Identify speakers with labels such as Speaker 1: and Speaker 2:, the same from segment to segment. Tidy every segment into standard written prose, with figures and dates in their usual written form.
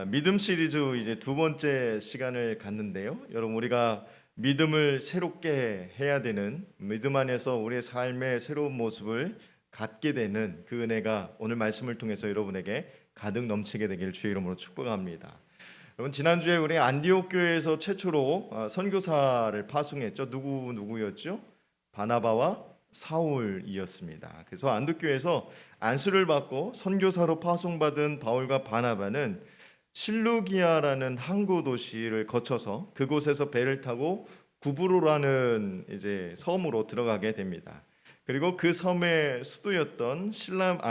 Speaker 1: 믿음 시리즈 이제 두 번째 시간을 갖는데요. 여러분, 우리가 믿음을 새롭게 해야 되는, 믿음 안에서 우리의 삶의 새로운 모습을 갖게 되는 그 은혜가 오늘 말씀을 통해서 여러분에게 가득 넘치게 되기를 주의 이름으로 축복합니다. 여러분, 지난주에 우리 안디옥 교회에서 최초로 선교사를 파송했죠. 누구였죠? 바나바와 사울이었습니다. 그래서 안디옥 교회에서 안수를 받고 선교사로 파송받은 바울과 바나바는 실루기아라는 항구 도시를 거쳐서 그곳에서 배를 타고 구브로라는 이제 섬으로 들어가게 됩니다. 그리고 그 섬의 수도였던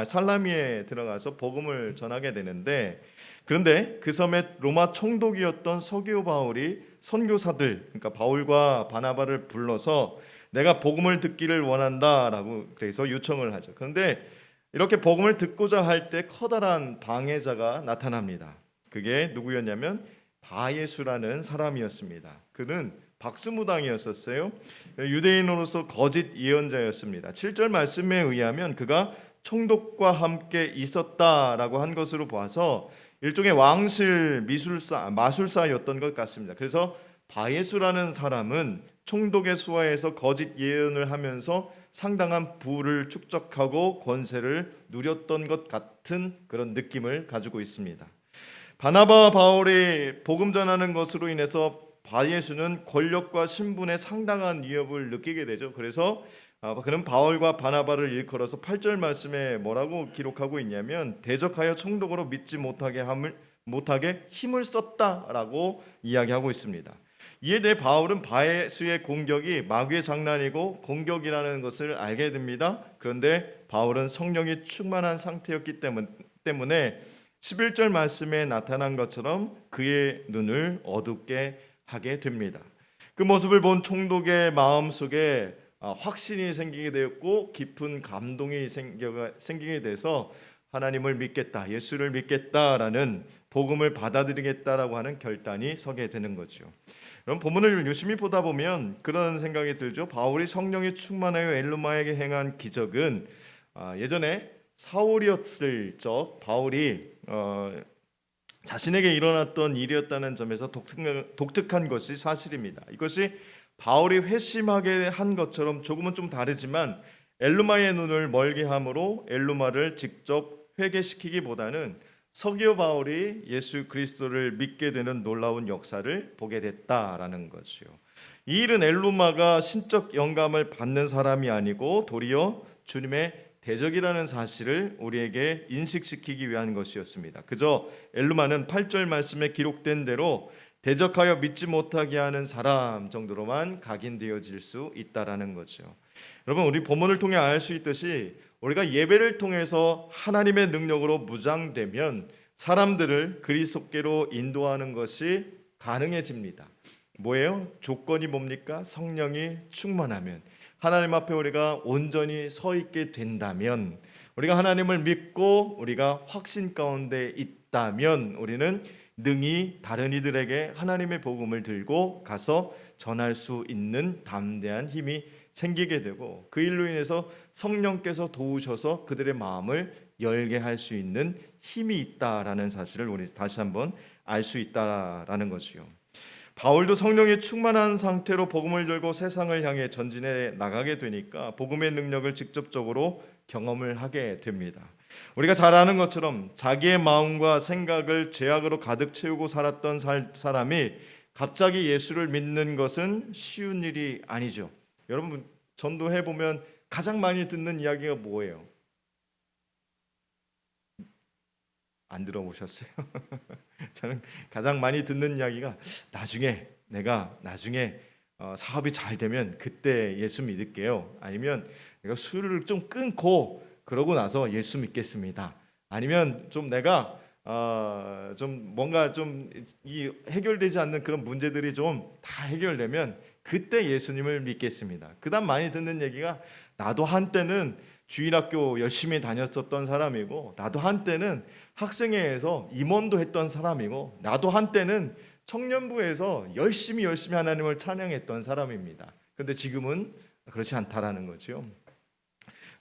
Speaker 1: 살라미에 들어가서 복음을 전하게 되는데, 그런데 그 섬의 로마 총독이었던 서기오 바울이 선교사들, 그러니까 바울과 바나바를 불러서 내가 복음을 듣기를 원한다라고 그래서 요청을 하죠. 그런데 이렇게 복음을 듣고자 할 때 커다란 방해자가 나타납니다. 그게 누구였냐면 바예수라는 사람이었습니다. 그는 박수무당이었었어요. 유대인으로서 거짓 예언자였습니다. 7절 말씀에 의하면 그가 총독과 함께 있었다라고 한 것으로 봐서 일종의 왕실 마술사였던 것 같습니다. 그래서 바예수라는 사람은 총독의 수하에서 거짓 예언을 하면서 상당한 부를 축적하고 권세를 누렸던 것 같은 그런 느낌을 가지고 있습니다. 바나바와 바울이 복음 전하는 것으로 인해서 바예수는 권력과 신분에 상당한 위협을 느끼게 되죠. 그래서 그는 바울과 바나바를 일컬어서 8절 말씀에 뭐라고 기록하고 있냐면 대적하여 총독으로 믿지 못하게 힘을 썼다라고 이야기하고 있습니다. 이에 대해 바울은 바예수의 공격이 마귀의 장난이고 공격이라는 것을 알게 됩니다. 그런데 바울은 성령이 충만한 상태였기 때문에 11절 말씀에 나타난 것처럼 그의 눈을 어둡게 하게 됩니다. 그 모습을 본 총독의 마음속에 확신이 생기게 되었고 깊은 감동이 생기게 돼서 하나님을 믿겠다, 예수를 믿겠다라는 복음을 받아들이겠다라고 하는 결단이 서게 되는 거죠. 그럼 본문을 유심히 보다 보면 그런 생각이 들죠. 바울이 성령이 충만하여 엘루마에게 행한 기적은 예전에 사울이었을 적 바울이 자신에게 일어났던 일이었다는 점에서 독특한 것이 사실입니다. 이것이 바울이 회심하게 한 것처럼 조금은 좀 다르지만 엘루마의 눈을 멀게 함으로 엘루마를 직접 회개시키기보다는 서기오 바울이 예수 그리스도를 믿게 되는 놀라운 역사를 보게 됐다라는 거죠. 이 일은 엘루마가 신적 영감을 받는 사람이 아니고 도리어 주님의 대적이라는 사실을 우리에게 인식시키기 위한 것이었습니다. 그저 엘루마는 8절 말씀에 기록된 대로 대적하여 믿지 못하게 하는 사람 정도로만 각인되어질 수 있다라는 거죠. 여러분, 우리 본문을 통해 알 수 있듯이 우리가 예배를 통해서 하나님의 능력으로 무장되면 사람들을 그리스도께로 인도하는 것이 가능해집니다. 뭐예요? 조건이 뭡니까? 성령이 충만하면, 하나님 앞에 우리가 온전히 서 있게 된다면, 우리가 하나님을 믿고 우리가 확신 가운데 있다면 우리는 능히 다른 이들에게 하나님의 복음을 들고 가서 전할 수 있는 담대한 힘이 생기게 되고, 그 일로 인해서 성령께서 도우셔서 그들의 마음을 열게 할 수 있는 힘이 있다라는 사실을 우리 다시 한번 알 수 있다라는 것이요. 바울도 성령이 충만한 상태로 복음을 들고 세상을 향해 전진해 나가게 되니까 복음의 능력을 직접적으로 경험을 하게 됩니다. 우리가 잘 아는 것처럼 자기의 마음과 생각을 죄악으로 가득 채우고 살았던 사람이 갑자기 예수를 믿는 것은 쉬운 일이 아니죠. 여러분, 전도해 보면 가장 많이 듣는 이야기가 뭐예요? 안 들어보셨어요? 저는 가장 많이 듣는 이야기가 내가 나중에 사업이 잘 되면 그때 예수 믿을게요. 아니면 내가 술을 좀 끊고 그러고 나서 예수 믿겠습니다. 아니면 좀 내가 좀 뭔가 좀 이 해결되지 않는 그런 문제들이 좀 다 해결되면 그때 예수님을 믿겠습니다. 그다음 많이 듣는 얘기가 나도 한때는 주일학교 열심히 다녔었던 사람이고, 나도 한때는 학생회에서 임원도 했던 사람이고, 나도 한때는 청년부에서 열심히 하나님을 찬양했던 사람입니다. 근데 지금은 그렇지 않다라는 거죠.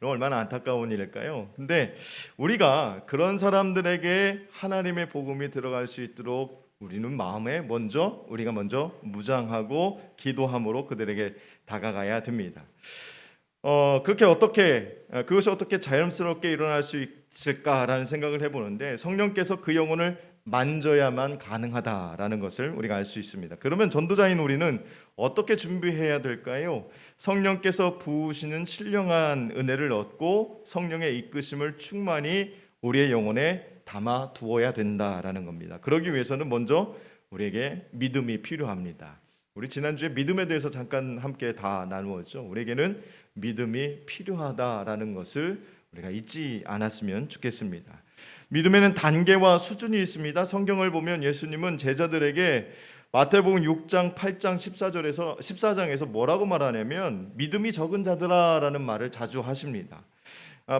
Speaker 1: 그럼 얼마나 안타까운 일일까요? 근데 우리가 그런 사람들에게 하나님의 복음이 들어갈 수 있도록 우리는 우리가 먼저 무장하고 기도함으로 그들에게 다가가야 됩니다. 그것이 어떻게 자연스럽게 일어날 수 있을까라는 생각을 해보는데, 성령께서 그 영혼을 만져야만 가능하다라는 것을 우리가 알 수 있습니다. 그러면 전도자인 우리는 어떻게 준비해야 될까요? 성령께서 부으시는 신령한 은혜를 얻고 성령의 이끄심을 충만히 우리의 영혼에 담아 두어야 된다라는 겁니다. 그러기 위해서는 먼저 우리에게 믿음이 필요합니다. 우리 지난주에 믿음에 대해서 잠깐 함께 다 나누었죠. 우리에게는 믿음이 필요하다라는 것을 우리가 잊지 않았으면 좋겠습니다. 믿음에는 단계와 수준이 있습니다. 성경을 보면 예수님은 제자들에게 마태복음 6장, 8장, 14장에서 뭐라고 말하냐면 믿음이 적은 자들아라는 말을 자주 하십니다.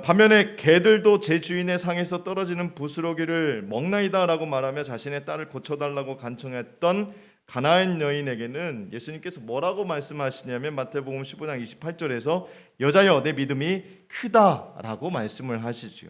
Speaker 1: 반면에 개들도 제 주인의 상에서 떨어지는 부스러기를 먹나이다라고 말하며 자신의 딸을 고쳐달라고 간청했던 가나안 여인에게는 예수님께서 뭐라고 말씀하시냐면 마태복음 15장 28절에서 여자여 내 믿음이 크다라고 말씀을 하시죠.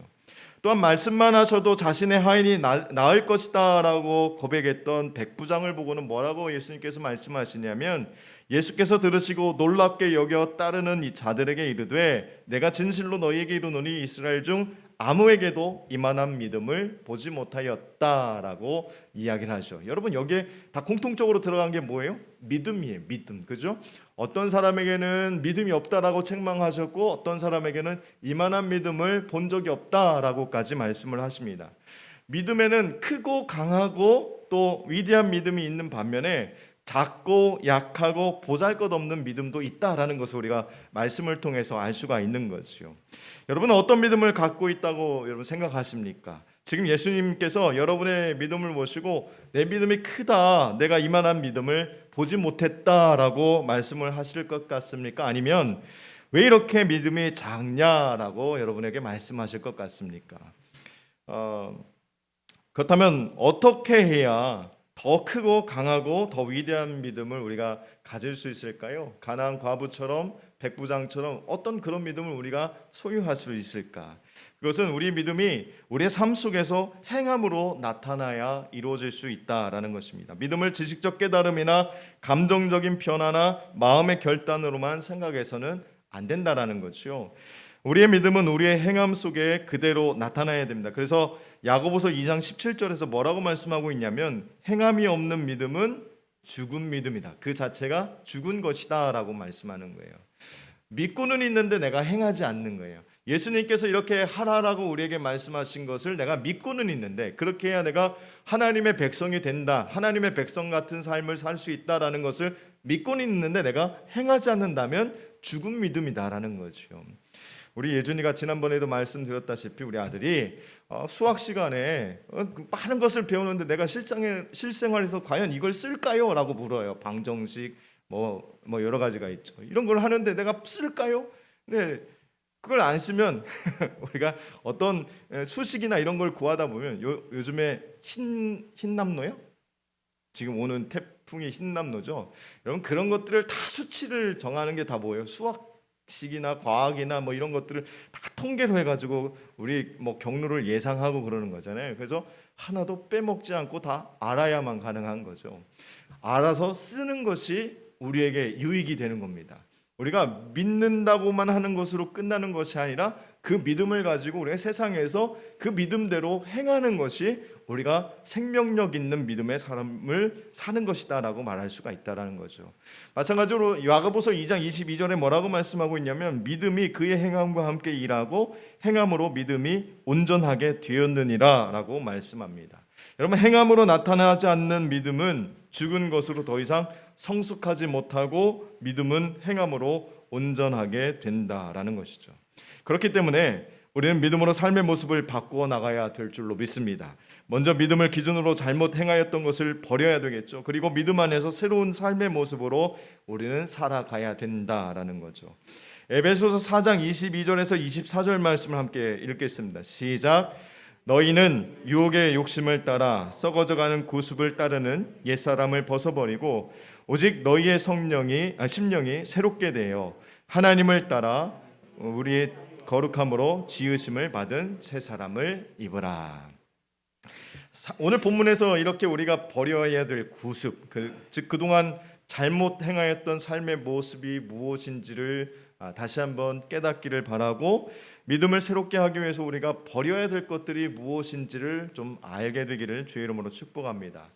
Speaker 1: 또한 말씀만 하셔도 자신의 하인이 나을 것이다 라고 고백했던 백부장을 보고는 뭐라고 예수님께서 말씀하시냐면 예수께서 들으시고 놀랍게 여겨 따르는 이 자들에게 이르되 내가 진실로 너희에게 이르노니 이스라엘 중 아무에게도 이만한 믿음을 보지 못하였다라고 이야기를 하죠. 여러분 여기에 다 공통적으로 들어간 게 뭐예요? 믿음이에요. 믿음. 그죠? 어떤 사람에게는 믿음이 없다라고 책망하셨고 어떤 사람에게는 이만한 믿음을 본 적이 없다라고까지 말씀을 하십니다. 믿음에는 크고 강하고 또 위대한 믿음이 있는 반면에 작고 약하고 보잘것없는 믿음도 있다라는 것을 우리가 말씀을 통해서 알 수가 있는 거죠. 여러분은 어떤 믿음을 갖고 있다고 여러분 생각하십니까? 지금 예수님께서 여러분의 믿음을 보시고 내 믿음이 크다, 내가 이만한 믿음을 보지 못했다라고 말씀을 하실 것 같습니까? 아니면 왜 이렇게 믿음이 작냐라고 여러분에게 말씀하실 것 같습니까? 그렇다면 어떻게 해야 더 크고 강하고 더 위대한 믿음을 우리가 가질 수 있을까요? 가나안 과부처럼 백부장처럼 어떤 그런 믿음을 우리가 소유할 수 있을까? 그것은 우리 믿음이 우리의 삶 속에서 행함으로 나타나야 이루어질 수 있다라는 것입니다. 믿음을 지식적 깨달음이나 감정적인 변화나 마음의 결단으로만 생각해서는 안 된다라는 거죠. 우리의 믿음은 우리의 행함 속에 그대로 나타나야 됩니다. 그래서 야고보서 2장 17절에서 뭐라고 말씀하고 있냐면 행함이 없는 믿음은 죽은 믿음이다. 그 자체가 죽은 것이다 라고 말씀하는 거예요. 믿고는 있는데 내가 행하지 않는 거예요. 예수님께서 이렇게 하라라고 우리에게 말씀하신 것을 내가 믿고는 있는데 그렇게 해야 내가 하나님의 백성이 된다, 하나님의 백성 같은 삶을 살 수 있다라는 것을 믿고는 있는데 내가 행하지 않는다면 죽은 믿음이다라는 거죠. 우리 예준이가 지난번에도 말씀드렸다시피 우리 아들이 수학 시간에 많은 것을 배우는데 내가 실생활에서 과연 이걸 쓸까요? 라고 물어요. 방정식 뭐 여러 가지가 있죠. 이런 걸 하는데 내가 쓸까요? 근데 그걸 안 쓰면 우리가 어떤 수식이나 이런 걸 구하다 보면 요즘에 흰남노요? 지금 오는 태풍이 흰남노죠. 여러분 그런 것들을 다 수치를 정하는 게 다 뭐예요? 수학식이나 과학이나 뭐 이런 것들을 다 통계로 해가지고 우리 뭐 경로를 예상하고 그러는 거잖아요. 그래서 하나도 빼먹지 않고 다 알아야만 가능한 거죠. 알아서 쓰는 것이 우리에게 유익이 되는 겁니다. 우리가 믿는다고만 하는 것으로 끝나는 것이 아니라 그 믿음을 가지고 우리가 세상에서 그 믿음대로 행하는 것이 우리가 생명력 있는 믿음의 삶을 사는 것이다라고 말할 수가 있다라는 거죠. 마찬가지로 야고보서 2장 22절에 뭐라고 말씀하고 있냐면 믿음이 그의 행함과 함께 일하고 행함으로 믿음이 온전하게 되었느니라라고 말씀합니다. 여러분 행함으로 나타나지 않는 믿음은 죽은 것으로 더 이상 성숙하지 못하고 믿음은 행함으로 온전하게 된다라는 것이죠. 그렇기 때문에 우리는 믿음으로 삶의 모습을 바꾸어 나가야 될 줄로 믿습니다. 먼저 믿음을 기준으로 잘못 행하였던 것을 버려야 되겠죠. 그리고 믿음 안에서 새로운 삶의 모습으로 우리는 살아가야 된다라는 거죠. 에베소서 4장 22절에서 24절 말씀을 함께 읽겠습니다. 시작. 너희는 유혹의 욕심을 따라 썩어져가는 구습을 따르는 옛사람을 벗어버리고 오직 너희의 심령이 새롭게 되어 하나님을 따라 우리의 거룩함으로 지으심을 받은 새 사람을 입으라. 오늘 본문에서 이렇게 우리가 버려야 될 구습, 즉 그동안 잘못 행하였던 삶의 모습이 무엇인지를 다시 한번 깨닫기를 바라고, 믿음을 새롭게 하기 위해서 우리가 버려야 될 것들이 무엇인지를 좀 알게 되기를 주의 이름으로 축복합니다.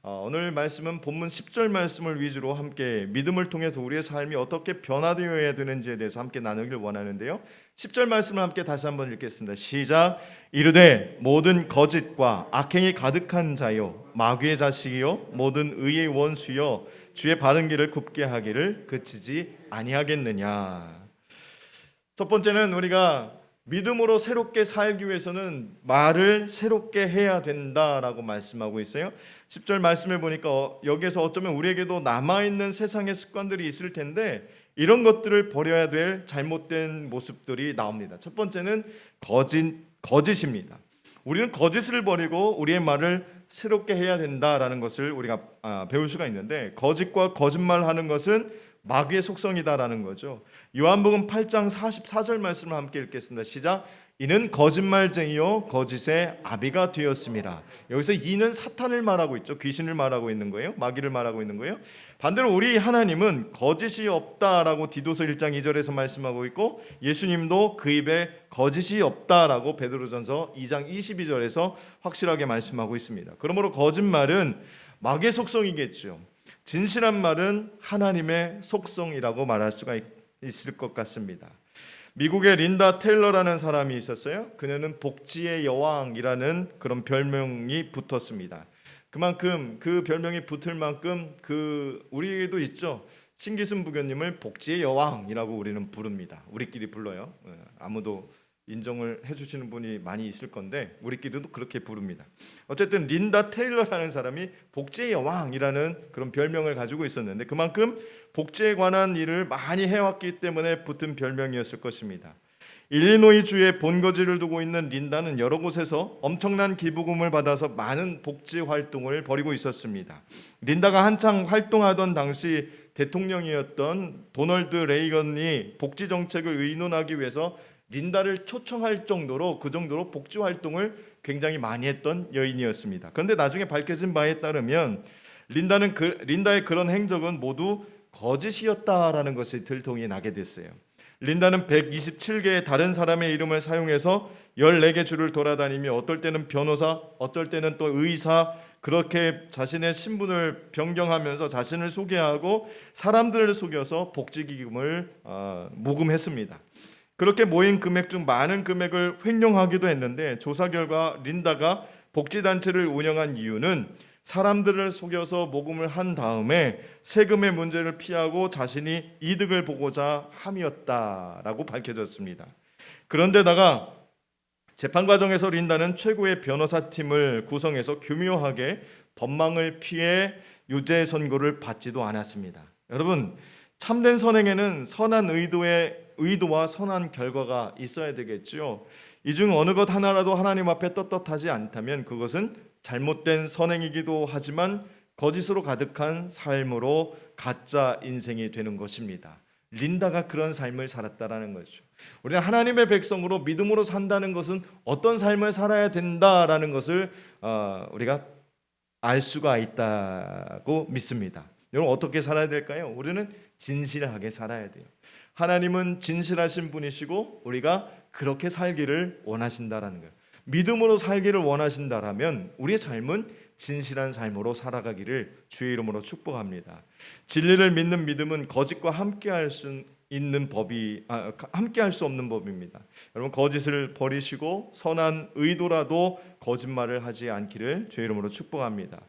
Speaker 1: 오늘 말씀은 본문 10절 말씀을 위주로 함께 믿음을 통해서 우리의 삶이 어떻게 변화되어야 되는지에 대해서 함께 나누길 원하는데요. 10절 말씀을 함께 다시 한번 읽겠습니다. 시작. 이르되 모든 거짓과 악행이 가득한 자요 마귀의 자식이요 모든 의의 원수요 주의 바른 길을 굽게 하기를 그치지 아니하겠느냐. 첫 번째는 우리가 믿음으로 새롭게 살기 위해서는 말을 새롭게 해야 된다라고 말씀하고 있어요. 10절 말씀을 보니까 여기에서 어쩌면 우리에게도 남아있는 세상의 습관들이 있을 텐데 이런 것들을 버려야 될 잘못된 모습들이 나옵니다. 첫 번째는 거짓입니다. 우리는 거짓을 버리고 우리의 말을 새롭게 해야 된다라는 것을 우리가 배울 수가 있는데, 거짓과 거짓말하는 것은 마귀의 속성이다라는 거죠. 요한복음 8장 44절 말씀을 함께 읽겠습니다. 시작. 이는 거짓말쟁이요 거짓의 아비가 되었습니다. 여기서 이는 사탄을 말하고 있죠. 귀신을 말하고 있는 거예요. 마귀를 말하고 있는 거예요. 반대로 우리 하나님은 거짓이 없다라고 디도서 1장 2절에서 말씀하고 있고, 예수님도 그 입에 거짓이 없다라고 베드로전서 2장 22절에서 확실하게 말씀하고 있습니다. 그러므로 거짓말은 마귀의 속성이겠죠. 진실한 말은 하나님의 속성이라고 말할 수가 있을 것 같습니다. 미국의 린다 테일러라는 사람이 있었어요. 그녀는 복지의 여왕이라는 그런 별명이 붙었습니다. 그만큼 그 별명이 붙을 만큼 우리에게도 있죠. 신기순 부교님을 복지의 여왕이라고 우리는 부릅니다. 우리끼리 불러요. 아무도 인정을 해주시는 분이 많이 있을 건데 우리끼리도 그렇게 부릅니다. 어쨌든 린다 테일러라는 사람이 복지의 여왕이라는 그런 별명을 가지고 있었는데, 그만큼 복지에 관한 일을 많이 해왔기 때문에 붙은 별명이었을 것입니다. 일리노이 주에 본거지를 두고 있는 린다는 여러 곳에서 엄청난 기부금을 받아서 많은 복지 활동을 벌이고 있었습니다. 린다가 한창 활동하던 당시 대통령이었던 도널드 레이건이 복지 정책을 의논하기 위해서 린다를 초청할 정도로, 그 정도로 복지 활동을 굉장히 많이 했던 여인이었습니다. 그런데 나중에 밝혀진 바에 따르면 린다의 그런 행적은 모두 거짓이었다라는 것이 들통이 나게 됐어요. 린다는 127개의 다른 사람의 이름을 사용해서 14개 주를 돌아다니며 어떨 때는 변호사, 어떨 때는 또 의사, 그렇게 자신의 신분을 변경하면서 자신을 소개하고 사람들을 속여서 복지기금을 모금했습니다. 그렇게 모인 금액 중 많은 금액을 횡령하기도 했는데, 조사 결과 린다가 복지단체를 운영한 이유는 사람들을 속여서 모금을 한 다음에 세금의 문제를 피하고 자신이 이득을 보고자 함이었다라고 밝혀졌습니다. 그런데다가 재판 과정에서 린다는 최고의 변호사팀을 구성해서 교묘하게 법망을 피해 유죄 선고를 받지도 않았습니다. 여러분, 참된 선행에는 선한 의도와 선한 결과가 있어야 되겠죠. 이 중 어느 것 하나라도 하나님 앞에 떳떳하지 않다면 그것은 잘못된 선행이기도 하지만 거짓으로 가득한 삶으로 가짜 인생이 되는 것입니다. 린다가 그런 삶을 살았다라는 거죠. 우리는 하나님의 백성으로 믿음으로 산다는 것은 어떤 삶을 살아야 된다라는 것을 우리가 알 수가 있다고 믿습니다. 여러분, 어떻게 살아야 될까요? 우리는 진실하게 살아야 돼요. 하나님은 진실하신 분이시고 우리가 그렇게 살기를 원하신다라는 거예요. 믿음으로 살기를 원하신다라면 우리의 삶은 진실한 삶으로 살아가기를 주의 이름으로 축복합니다. 진리를 믿는 믿음은 거짓과 함께할 수 없는 법입니다. 여러분, 거짓을 버리시고 선한 의도라도 거짓말을 하지 않기를 주의 이름으로 축복합니다.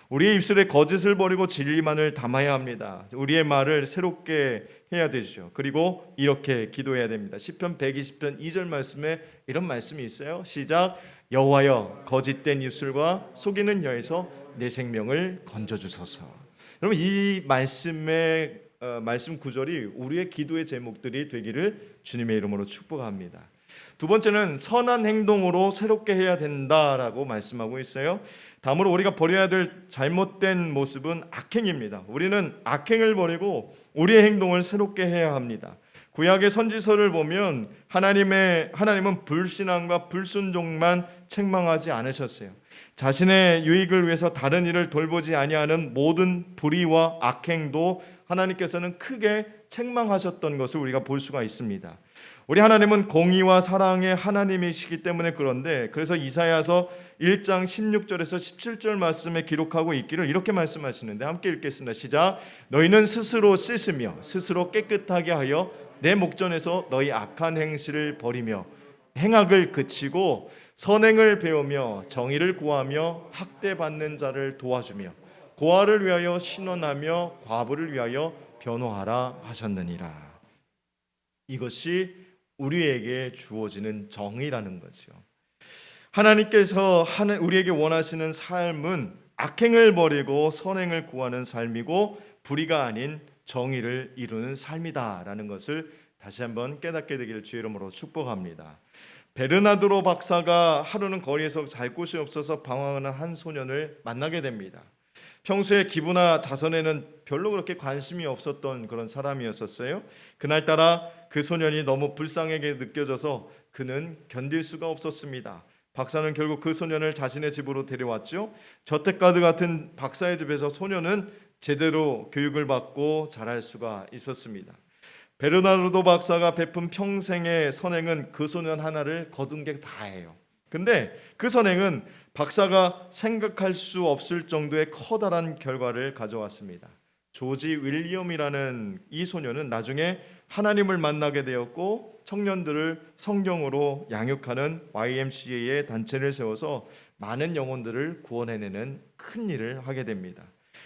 Speaker 1: 우리의 입술에 거짓을 버리고 진리만을 담아야 합니다. 우리의 말을 새롭게 해야 되죠. 그리고 이렇게 기도해야 됩니다. 시편 120편 2절 말씀에 이런 말씀이 있어요. 시작. 여호와여, 거짓된 입술과 속이는 혀에서 내 생명을 건져주소서. 여러분, 이 말씀 구절이 우리의 기도의 제목들이 되기를 주님의 이름으로 축복합니다. 두 번째는 선한 행동으로 새롭게 해야 된다라고 말씀하고 있어요. 다음으로 우리가 버려야 될 잘못된 모습은 악행입니다. 우리는 악행을 버리고 우리의 행동을 새롭게 해야 합니다. 구약의 선지서를 보면 하나님은 불신앙과 불순종만 책망하지 않으셨어요. 자신의 유익을 위해서 다른 일을 돌보지 아니하는 모든 불의와 악행도 하나님께서는 크게 책망하셨던 것을 우리가 볼 수가 있습니다. 우리 하나님은 공의와 사랑의 하나님이시기 때문에 그래서 이사야서 1장 16절에서 17절 말씀에 기록하고 있기를 이렇게 말씀하시는데 함께 읽겠습니다. 시작. 너희는 스스로 씻으며 스스로 깨끗하게 하여 내 목전에서 너희 악한 행실을 버리며 행악을 그치고 선행을 배우며 정의를 구하며 학대받는 자를 도와주며 고아를 위하여 신원하며 과부를 위하여 변호하라 하셨느니라. 이것이 우리에게 주어지는 정의라는 거죠. 하나님께서 우리에게 원하시는 삶은 악행을 버리고 선행을 구하는 삶이고 불의가 아닌 정의를 이루는 삶이다라는 것을 다시 한번 깨닫게 되기를 주의 이름으로 축복합니다. 베르나드로 박사가 하루는 거리에서 잘 곳이 없어서 방황하는 한 소년을 만나게 됩니다. 평소에 기부나 자선에는 별로 그렇게 관심이 없었던 그런 사람이었었어요. 그날따라 그 소년이 너무 불쌍하게 느껴져서 그는 견딜 수가 없었습니다. 박사는 결국 그 소년을 자신의 집으로 데려왔죠. 저택가드 같은 박사의 집에서 소년은 제대로 교육을 받고 자랄 수가 있었습니다. 베르나르도 박사가 베푼 평생의 선행은 그 소년 하나를 거둔 게 다예요. 근데 그 선행은 박사가 생각할 수 없을 정도의 커다란 결과를 가져왔습니다. 조지 윌리엄이라는 이 소년은 나중에 하나님을 만나게 되었고 청년들을 성경으로 양육하는 YMCA의 단체를 세워서 많은 영혼들을 구원해내는 큰 일을 하게 됩니다.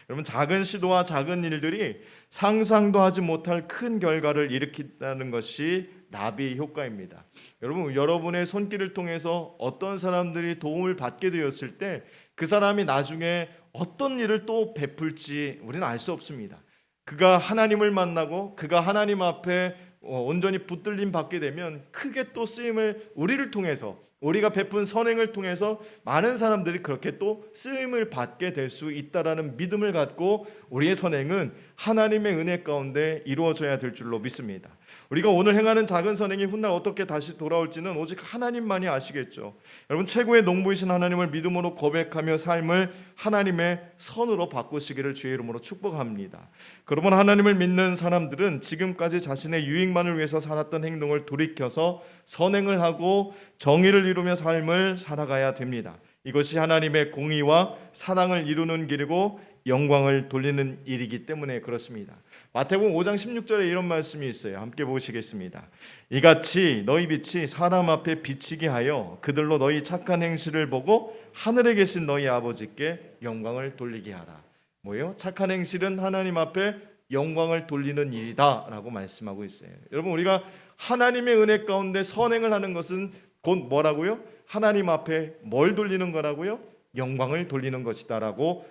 Speaker 1: 여러분, 작은 시도와 작은 일들이 상상도 하지 못할 큰 결과를 일으킨다는 것이 나비 효과입니다. 여러분의 손길을 통해서 어떤 사람들이 도움을 받게 되었을 때 그 사람이 나중에 어떤 일을 또 베풀지 우리는 알 수 없습니다. 그가 하나님을 만나고 그가 하나님 앞에 온전히 붙들림 받게 되면 크게 또 쓰임을 우리를 통해서 우리가 베푼 선행을 통해서 많은 사람들이 그렇게 또 쓰임을 받게 될 수 있다라는 믿음을 갖고 우리의 선행은 하나님의 은혜 가운데 이루어져야 될 줄로 믿습니다. 우리가 오늘 행하는 작은 선행이 훗날 어떻게 다시 돌아올지는 오직 하나님만이 아시겠죠. 여러분, 최고의 농부이신 하나님을 믿음으로 고백하며 삶을 하나님의 선으로 바꾸시기를 주의 이름으로 축복합니다. 그러면 하나님을 믿는 사람들은 지금까지 자신의 유익만을 위해서 살았던 행동을 돌이켜서 선행을 하고 정의를 이루며 삶을 살아가야 됩니다. 이것이 하나님의 공의와 사랑을 이루는 길이고 영광을 돌리는 일이기 때문에 그렇습니다. 마태복음 5장 16절에 이런 말씀이 있어요. 함께 보시겠습니다. 이같이 너희 빛이 사람 앞에 비치게 하여 그들로 너희 착한 행실을 보고 하늘에 계신 너희 아버지께 영광을 돌리게 하라. 뭐예요? 착한 행실은 하나님 앞에 영광을 돌리는 일이다 라고 말씀하고 있어요. 여러분, 우리가 하나님의 은혜 가운데 선행을 하는 것은 곧 뭐라고요? 하나님 앞에 뭘 돌리는 거라고요? 영광을 돌리는 것이다 라고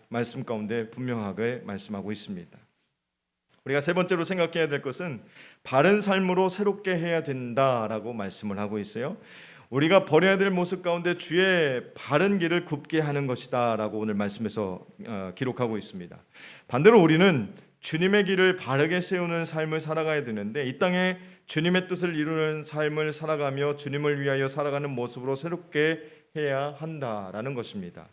Speaker 1: 말씀 가운데 분명하게 말씀하고 있습니다. 우리가 세 번째로 생각해야 될 것은 바른 삶으로 새롭게 해야 된다라고 말씀을 하고 있어요. 우리가 버려야 될 모습 가운데 주의 바른 길을 굽게 하는 것이다 라고 오늘 말씀에서 기록하고 있습니다. 반대로 우리는 주님의 길을 바르게 세우는 삶을 살아가야 되는데 이 땅에 주님의 뜻을 이루는 삶을 살아가며 주님을 위하여 살아가는 모습으로 새롭게 해야 한다라는 것입니다.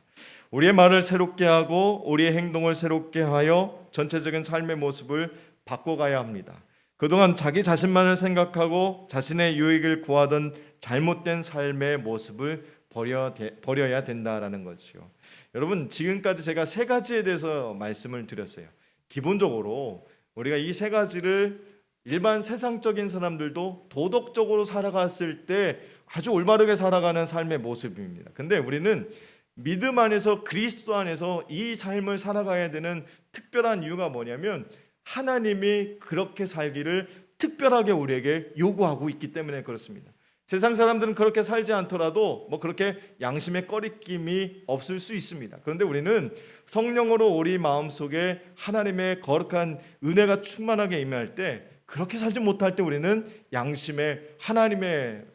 Speaker 1: 우리의 말을 새롭게 하고 우리의 행동을 새롭게 하여 전체적인 삶의 모습을 바꿔가야 합니다. 그동안 자기 자신만을 생각하고 자신의 유익을 구하던 잘못된 삶의 모습을 버려야 된다라는 거죠. 여러분, 지금까지 제가 세 가지에 대해서 말씀을 드렸어요. 기본적으로 우리가 이 세 가지를 일반 세상적인 사람들도 도덕적으로 살아갔을 때 아주 올바르게 살아가는 삶의 모습입니다. 근데 우리는 믿음 안에서 그리스도 안에서 이 삶을 살아가야 되는 특별한 이유가 뭐냐면 하나님이 그렇게 살기를 특별하게 우리에게 요구하고 있기 때문에 그렇습니다. 세상 사람들은 그렇게 살지 않더라도 그렇게 양심의 꺼리낌이 없을 수 있습니다. 그런데 우리는 성령으로 우리 마음속에 하나님의 거룩한 은혜가 충만하게 임할 때 그렇게 살지 못할 때 우리는 양심의 하나님의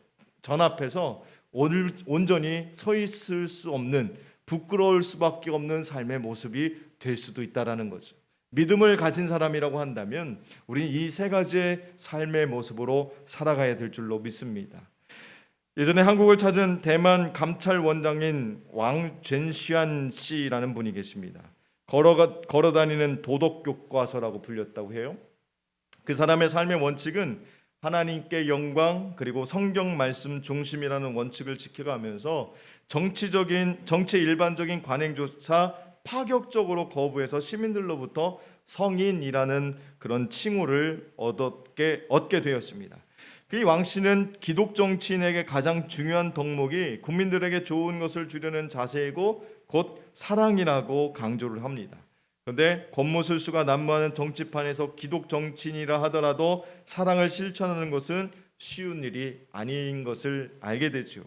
Speaker 1: 전 앞에서 온전히 서 있을 수 없는 부끄러울 수밖에 없는 삶의 모습이 될 수도 있다라는 거죠. 믿음을 가진 사람이라고 한다면 우리는 이 세 가지의 삶의 모습으로 살아가야 될 줄로 믿습니다. 예전에 한국을 찾은 대만 감찰 원장인 왕 젠시안 씨라는 분이 계십니다. 걸어다니는 도덕 교과서라고 불렸다고 해요. 그 사람의 삶의 원칙은 하나님께 영광 그리고 성경 말씀 중심이라는 원칙을 지켜가면서 정치 일반적인 관행조차 파격적으로 거부해서 시민들로부터 성인이라는 그런 칭호를 얻게 되었습니다. 그 왕씨는 기독 정치인에게 가장 중요한 덕목이 국민들에게 좋은 것을 주려는 자세이고 곧 사랑이라고 강조를 합니다. 그런데 권모술수가 난무하는 정치판에서 기독 정치인이라 하더라도 사랑을 실천하는 것은 쉬운 일이 아닌 것을 알게 되죠.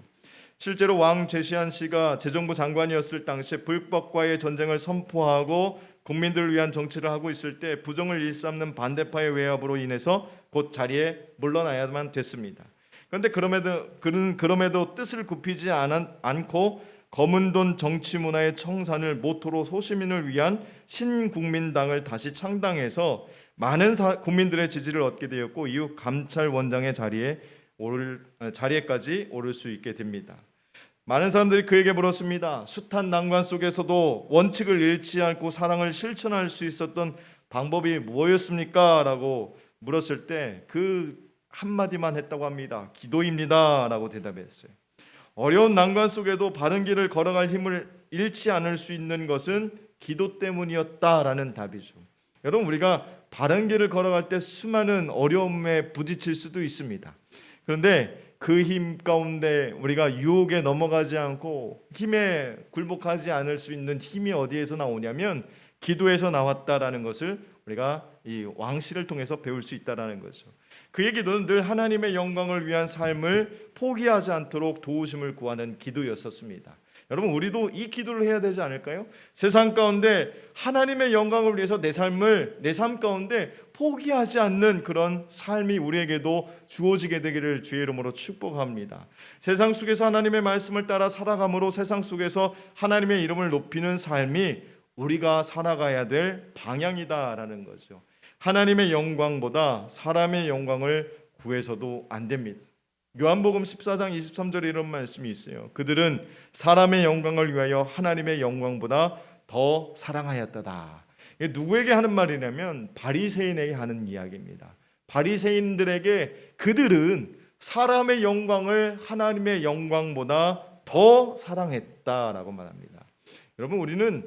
Speaker 1: 실제로 왕 제시안 씨가 재정부 장관이었을 당시에 불법과의 전쟁을 선포하고 국민들을 위한 정치를 하고 있을 때 부정을 일삼는 반대파의 외압으로 인해서 곧 자리에 물러나야만 됐습니다. 그런데 그럼에도 뜻을 굽히지 않고 검은 돈 정치 문화의 청산을 모토로 소시민을 위한 신국민당을 다시 창당해서 많은 국민들의 지지를 얻게 되었고 이후 감찰원장의 자리에까지 오를 수 있게 됩니다. 많은 사람들이 그에게 물었습니다. 숱한 난관 속에서도 원칙을 잃지 않고 사랑을 실천할 수 있었던 방법이 무엇이었습니까? 라고 물었을 때 그 한마디만 했다고 합니다. 기도입니다 라고 대답했어요. 어려운 난관 속에도 바른 길을 걸어갈 힘을 잃지 않을 수 있는 것은 기도 때문이었다라는 답이죠. 여러분, 우리가 바른 길을 걸어갈 때 수많은 어려움에 부딪힐 수도 있습니다. 그런데 그 힘 가운데 우리가 유혹에 넘어가지 않고 힘에 굴복하지 않을 수 있는 힘이 어디에서 나오냐면 기도에서 나왔다라는 것을 우리가 이 왕씨를 통해서 배울 수 있다라는 거죠. 그의 기도는 늘 하나님의 영광을 위한 삶을 포기하지 않도록 도우심을 구하는 기도였었습니다. 여러분, 우리도 이 기도를 해야 되지 않을까요? 세상 가운데 하나님의 영광을 위해서 내 삶 가운데 포기하지 않는 그런 삶이 우리에게도 주어지게 되기를 주의 이름으로 축복합니다. 세상 속에서 하나님의 말씀을 따라 살아감으로 세상 속에서 하나님의 이름을 높이는 삶이 우리가 살아가야 될 방향이다라는 거죠. 하나님의 영광보다 사람의 영광을 구해서도 안 됩니다. 요한복음 14장 23절에 이런 말씀이 있어요. 그들은 사람의 영광을 위하여 하나님의 영광보다 더 사랑하였다다. 이게 누구에게 하는 말이냐면 바리새인에게 하는 이야기입니다. 바리새인들에게 그들은 사람의 영광을 하나님의 영광보다 더 사랑했다라고 말합니다. 여러분, 우리는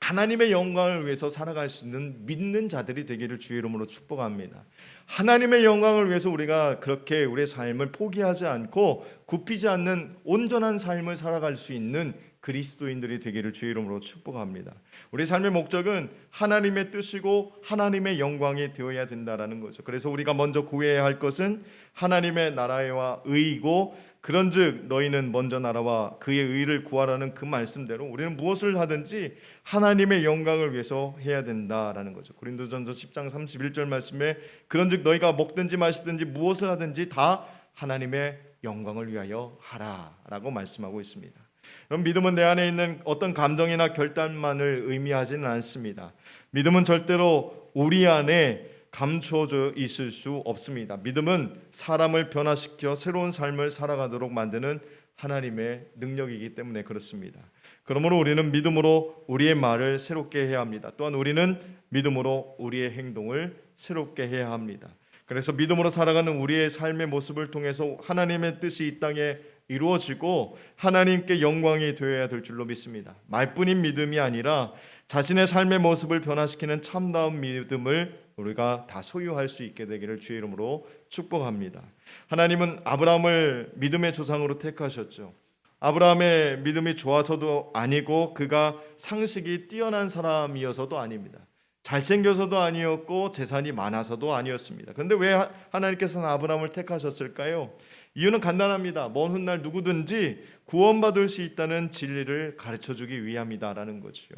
Speaker 1: 하나님의 영광을 위해서 살아갈 수 있는 믿는 자들이 되기를 주의 이름으로 축복합니다. 하나님의 영광을 위해서 우리가 그렇게 우리의 삶을 포기하지 않고 굽히지 않는 온전한 삶을 살아갈 수 있는 그리스도인들이 되기를 주의 이름으로 축복합니다. 우리 삶의 목적은 하나님의 뜻이고 하나님의 영광이 되어야 된다라는 거죠. 그래서 우리가 먼저 구해야 할 것은 하나님의 나라와 의이고 그런즉 너희는 먼저 나라와 그의 의를 구하라는 그 말씀대로 우리는 무엇을 하든지 하나님의 영광을 위해서 해야 된다라는 거죠. 고린도전서 10장 31절 말씀에 그런즉 너희가 먹든지 마시든지 무엇을 하든지 다 하나님의 영광을 위하여 하라라고 말씀하고 있습니다. 그럼 믿음은 내 안에 있는 어떤 감정이나 결단만을 의미하지는 않습니다. 믿음은 절대로 우리 안에 감추어져 있을 수 없습니다. 믿음은 사람을 변화시켜 새로운 삶을 살아가도록 만드는 하나님의 능력이기 때문에 그렇습니다. 그러므로 우리는 믿음으로 우리의 말을 새롭게 해야 합니다. 또한 우리는 믿음으로 우리의 행동을 새롭게 해야 합니다. 그래서 믿음으로 살아가는 우리의 삶의 모습을 통해서 하나님의 뜻이 이 땅에 이루어지고 하나님께 영광이 되어야 될 줄로 믿습니다. 말뿐인 믿음이 아니라 자신의 삶의 모습을 변화시키는 참다운 믿음을 우리가 다 소유할 수 있게 되기를 주의 이름으로 축복합니다. 하나님은 아브라함을 믿음의 조상으로 택하셨죠. 아브라함의 믿음이 좋아서도 아니고 그가 상식이 뛰어난 사람이어서도 아닙니다. 잘생겨서도 아니었고 재산이 많아서도 아니었습니다. 그런데 왜 하나님께서는 아브라함을 택하셨을까요? 이유는 간단합니다. 먼 훗날 누구든지 구원받을 수 있다는 진리를 가르쳐주기 위함이다라는 거죠.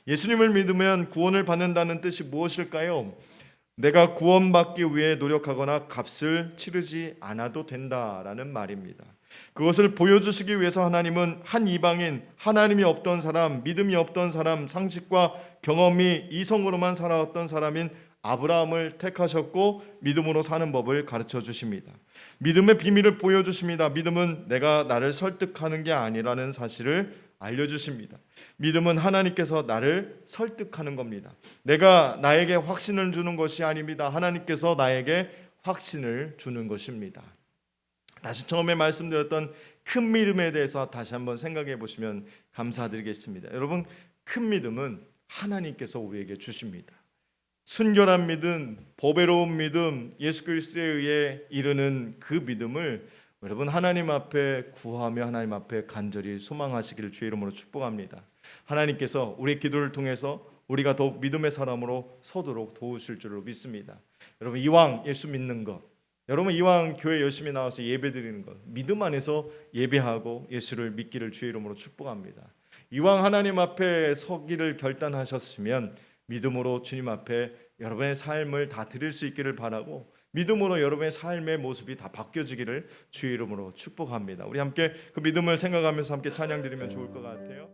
Speaker 1: 예수님을 믿으면 구원을 받는다는 뜻이 무엇일까요? 내가 구원받기 위해 노력하거나 값을 치르지 않아도 된다라는 말입니다. 그것을 보여주시기 위해서 하나님은 한 이방인, 하나님이 없던 사람, 믿음이 없던 사람, 상식과 경험이 이성으로만 살아왔던 사람인 아브라함을 택하셨고 믿음으로 사는 법을 가르쳐 주십니다. 믿음의 비밀을 보여주십니다. 믿음은 내가 나를 설득하는 게 아니라는 사실을 알려주십니다. 믿음은 하나님께서 나를 설득하는 겁니다. 내가 나에게 확신을 주는 것이 아닙니다. 하나님께서 나에게 확신을 주는 것입니다. 다시 처음에 말씀드렸던 큰 믿음에 대해서 다시 한번 생각해 보시면 감사드리겠습니다. 여러분, 큰 믿음은 하나님께서 우리에게 주십니다. 순결한 믿음, 보배로운 믿음, 예수 그리스도에 의해 이루는 그 믿음을 여러분 하나님 앞에 구하며 하나님 앞에 간절히 소망하시기를 주의 이름으로 축복합니다. 하나님께서 우리의 기도를 통해서 우리가 더욱 믿음의 사람으로 서도록 도우실 줄로 믿습니다. 여러분, 이왕 예수 믿는 것, 여러분 이왕 교회 열심히 나와서 예배드리는 것, 믿음 안에서 예배하고 예수를 믿기를 주의 이름으로 축복합니다. 이왕 하나님 앞에 서기를 결단하셨으면 믿음으로 주님 앞에 여러분의 삶을 다 드릴 수 있기를 바라고, 믿음으로 여러분의 삶의 모습이 다 바뀌어지기를 주의 이름으로 축복합니다. 우리 함께 그 믿음을 생각하면서 함께 찬양 드리면 좋을 것 같아요.